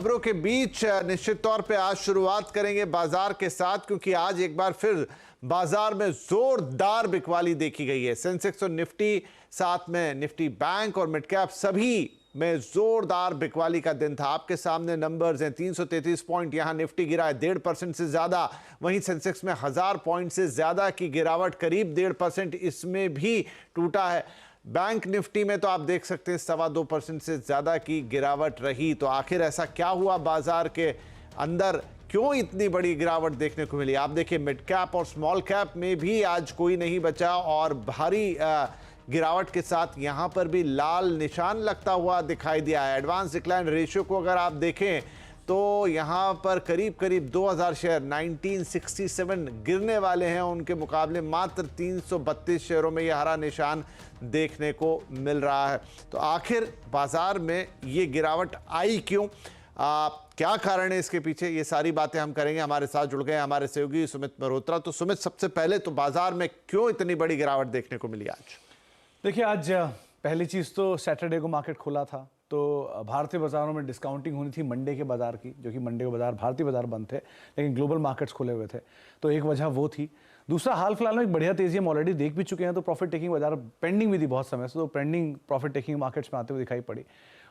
खबरों के बीच निश्चित तौर पे आज शुरुआत करेंगे बाजार के साथ, क्योंकि आज एक बार फिर बाजार में जोरदार बिकवाली देखी गई है। सेंसेक्स और निफ्टी, साथ में निफ्टी बैंक और मिड कैप सभी में जोरदार बिकवाली का दिन था। आपके सामने नंबर्स हैं। 333 पॉइंट यहां निफ्टी गिरा है 1.5% से ज्यादा। वहीं सेंसेक्स में 1000 पॉइंट से ज्यादा की गिरावट, करीब 1.5% इसमें भी टूटा है। बैंक निफ्टी में तो आप देख सकते हैं 2.25% से ज्यादा की गिरावट रही। तो आखिर ऐसा क्या हुआ बाजार के अंदर, क्यों इतनी बड़ी गिरावट देखने को मिली? आप देखिए मिड कैप और स्मॉल कैप में भी आज कोई नहीं बचा और भारी गिरावट के साथ यहां पर भी लाल निशान लगता हुआ दिखाई दिया है। एडवांस डिक्लाइन रेशियो को अगर आप देखें तो यहां पर करीब करीब 2000 शेयर 1967 गिरने वाले हैं, उनके मुकाबले मात्र 332 शेयरों में यह हरा निशान देखने को मिल रहा है। तो आखिर बाजार में ये गिरावट आई क्यों, क्या कारण है इसके पीछे, ये सारी बातें हम करेंगे। हमारे साथ जुड़ गए हमारे सहयोगी सुमित मल्होत्रा। तो सुमित, सबसे पहले तो बाजार में क्यों इतनी बड़ी गिरावट देखने को मिली आज? देखिए, आज पहली चीज़ तो सैटरडे को मार्केट खुला था, तो भारतीय बाजारों में डिस्काउंटिंग होनी थी मंडे के बाजार की, जो कि मंडे के बाजार भारतीय बाजार बंद थे, लेकिन ग्लोबल मार्केट्स खुले हुए थे। तो एक वजह वो थी। दूसरा, हाल फिलहाल में एक बढ़िया तेजी हम ऑलरेडी देख भी चुके हैं। तो प्रॉफिट टेकिंग बाजार पेंडिंग भी थी बहुत समय से, तो पेंडिंग प्रॉफिट टेकिंग मार्केट्स में आते हुए दिखाई पड़ी।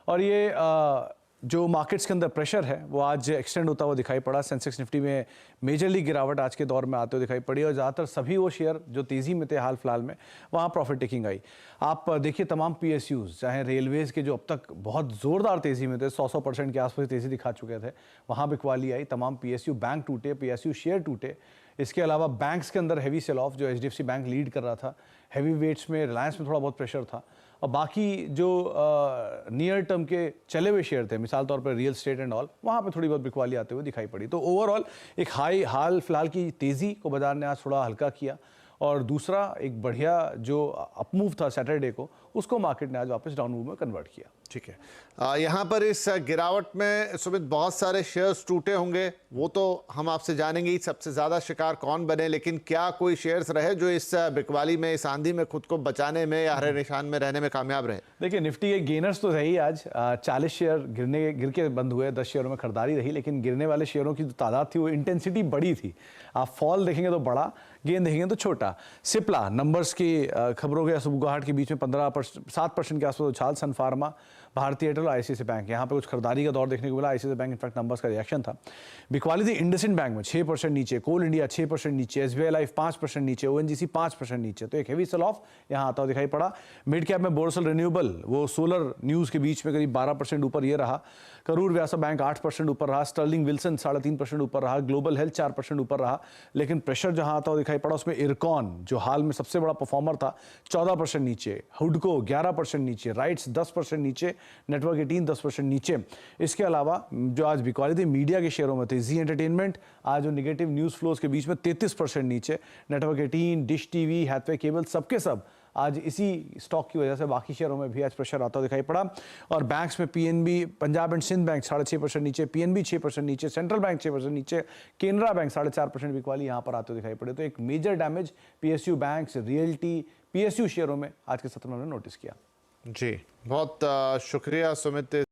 और ये जो मार्केट्स के अंदर प्रेशर है वो आज एक्सटेंड होता हुआ दिखाई पड़ा। सेंसेक्स निफ्टी में मेजरली गिरावट आज के दौर में आते हुए दिखाई पड़ी और ज़्यादातर सभी वो शेयर जो तेज़ी में थे हाल फिलहाल में, वहाँ प्रॉफिट टेकिंग आई। आप देखिए तमाम PSUs, चाहे रेलवेज़ के जो अब तक बहुत ज़ोरदार तेज़ी में थे, 100% के आसपास तेज़ी दिखा चुके थे, वहाँ बिकवाली आई। तमाम PSU बैंक टूटे, PSU शेयर टूटे। इसके अलावा बैंक्स के अंदर हैवी सेल ऑफ, जो HDFC बैंक लीड कर रहा था। हैवी वेट्स में रिलायंस में थोड़ा बहुत प्रेशर था। और बाकी जो नियर टर्म के चले हुए शेयर थे, मिसाल तौर पर रियल एस्टेट एंड ऑल, वहाँ पे थोड़ी बहुत बिकवाली आते हुए दिखाई पड़ी। तो ओवरऑल एक हाल फिलहाल की तेज़ी को बाजार ने आज थोड़ा हल्का किया। और दूसरा, एक बढ़िया जो अपमूव था सैटरडे को, उसको मार्केट ने आज वापस डाउन मूव में कन्वर्ट किया। ठीक है। यहाँ पर इस गिरावट में सुमित बहुत सारे शेयर्स टूटे होंगे, वो तो हम आपसे जानेंगे ही, सबसे ज़्यादा शिकार कौन बने। लेकिन क्या कोई शेयर्स रहे जो इस बिकवाली में, इस आंधी में खुद को बचाने में या हरे निशान में रहने में कामयाब रहे? देखिए, निफ्टी के गेनर्स तो रही आज। 40 शेयर गिर के बंद हुए, 10 शेयरों में खरीदारी रही, लेकिन गिरने वाले शेयरों की जो तादाद थी वो इंटेंसिटी बड़ी थी। आप फॉल देखेंगे तो बड़ा, गेन देखेंगे तो छोटा। सिप्ला नंबर्स की खबरों के सुबह के बीच में 7% के आसपास उछाल। सन फार्मा, भारतीय एयरटेल और ICICI बैंक, यहाँ पे कुछ खरीदारी का दौर देखने को मिला। ICICI बैंक इनफैक्ट नंबर्स का रिएक्शन था। बिकवाली थी इंडसइंड बैंक में 6% नीचे, कोल इंडिया 6% नीचे, SBI लाइफ 5% नीचे, ONGC 5% नीचे। तो एक हेवी सेल ऑफ यहाँ आता हुआ दिखाई पड़ा। मिड कैप में बोरसल रिन्यूएबल, वो सोलर न्यूज़ के बीच में करीब 12% ऊपर ये रहा। करूर व्यासा बैंक 8% ऊपर रहा। स्टर्लिंग विल्सन 3.5% ऊपर रहा। ग्लोबल हेल्थ 4% ऊपर रहा। लेकिन प्रेशर जहाँ आता हुआ दिखाई पड़ा उसमें इरकॉन, जो हाल में सबसे बड़ा परफॉर्मर था, 14% नीचे, हुडको 11% नीचे, राइट्स 10% नीचे, नेटवर्क 18 10% नीचे। इसके अलावा जो आज बिकवाली थी मीडिया के शेयरों में थी, जी एंटरटेनमेंट आज जो निगेटिव न्यूज़ फ्लोज के बीच में 33% नीचे, network 18, dish TV, Hathway cable, सबके सब आज इसी स्टॉक की वजह से बाकी शेयरों में भी आज प्रेशर आता दिखाई पड़ा। और बैंक्स में PNB, Punjab and Sind bank 6.5% नीचे, PNB 6% नीचे, सेंट्रल बैंक 6% नीचे, केनरा बैंक 4.5% बिकवाली यहाँ पर आते दिखाई पड़े। तो एक major damage PSU banks, realty, PSU शेयरों में आज के सत्र में हमने नोटिस किया। जी, बहुत शुक्रिया सुमित।